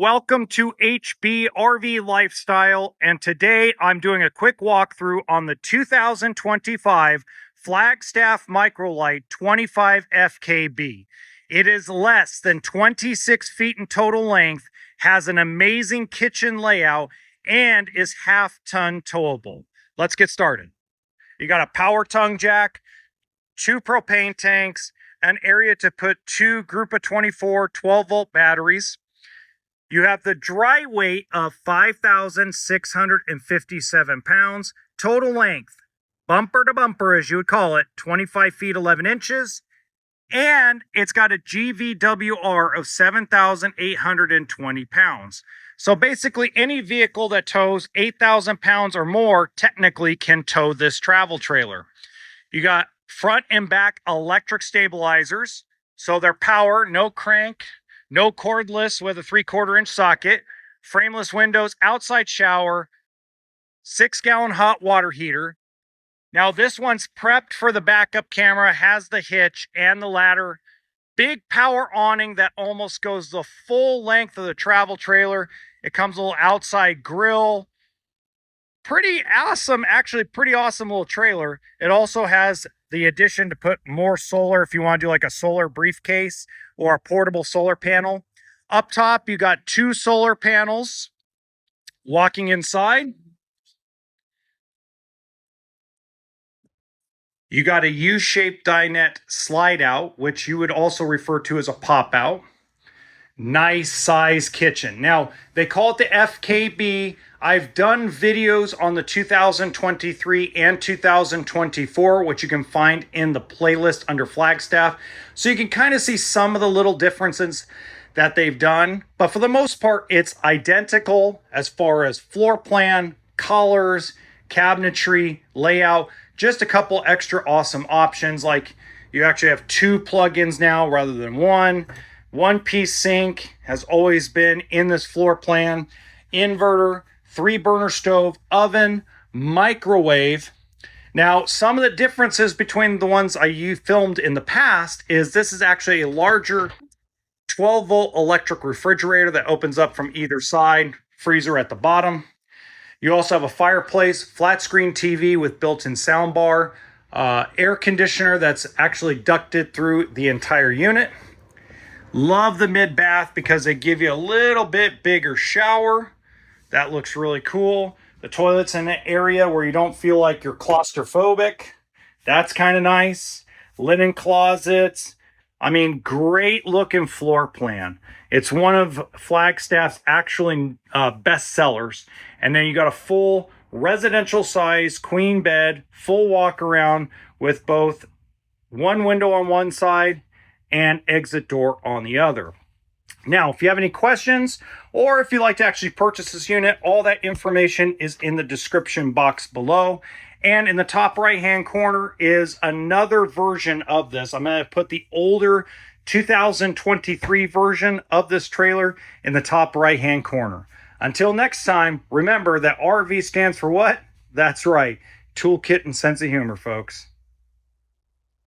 Welcome to HB RV Lifestyle, and today I'm doing a quick walkthrough on the 2025 Flagstaff Microlite 25 FKB. It is less than 26 feet in total length, has an amazing kitchen layout, and is half-ton towable. Let's get started. You got a power tongue jack, 2 propane tanks, an area to put 2 group of 24 12-volt batteries. You have the dry weight of 5,657 pounds, total length, bumper to bumper as you would call it, 25 feet 11 inches, and it's got a GVWR of 7,820 pounds. So basically any vehicle that tows 8,000 pounds or more technically can tow this travel trailer. You got front and back electric stabilizers, so they're power, no crank, no cordless with a 3/4 inch socket, frameless windows, outside shower, 6-gallon hot water heater. Now this one's prepped for the backup camera, has the hitch and the ladder. Big power awning that almost goes the full length of the travel trailer. It comes with a little outside grill. Pretty awesome, actually pretty awesome little trailer. It also has the addition to put more solar if you want to do like a solar briefcase or a portable solar panel. Up top, you got 2 solar panels. Walking inside, you got a U-shaped dinette slide out, which you would also refer to as a pop out. Nice size kitchen. Now, they call it the FKB. I've done videos on the 2023 and 2024, which you can find in the playlist under Flagstaff. So you can kind of see some of the little differences that they've done. But for the most part, it's identical as far as floor plan, colors, cabinetry, layout. Just a couple extra awesome options, like you actually have 2 plugins now rather than 1. One-piece sink has always been in this floor plan. Inverter, 3-burner stove, oven, microwave. Now, some of the differences between the ones I filmed in the past is this is actually a larger 12-volt electric refrigerator that opens up from either side, freezer at the bottom. You also have a fireplace, flat screen TV with built-in soundbar, air conditioner that's actually ducted through the entire unit. Love the mid-bath because they give you a little bit bigger shower. That looks really cool. The toilet's in an area where you don't feel like you're claustrophobic. That's kind of nice. Linen closets. I mean, great looking floor plan. It's one of Flagstaff's actually best sellers. And then you got a full residential size queen bed, full walk around with both one window on one side and exit door on the other. Now, if you have any questions or if you'd like to actually purchase this unit, all that information is in the description box below. And in the top right hand corner is another version of this. I'm going to put the older 2023 version of this trailer in the top right hand corner. Until next time, remember that RV stands for what? That's right, toolkit and sense of humor, folks.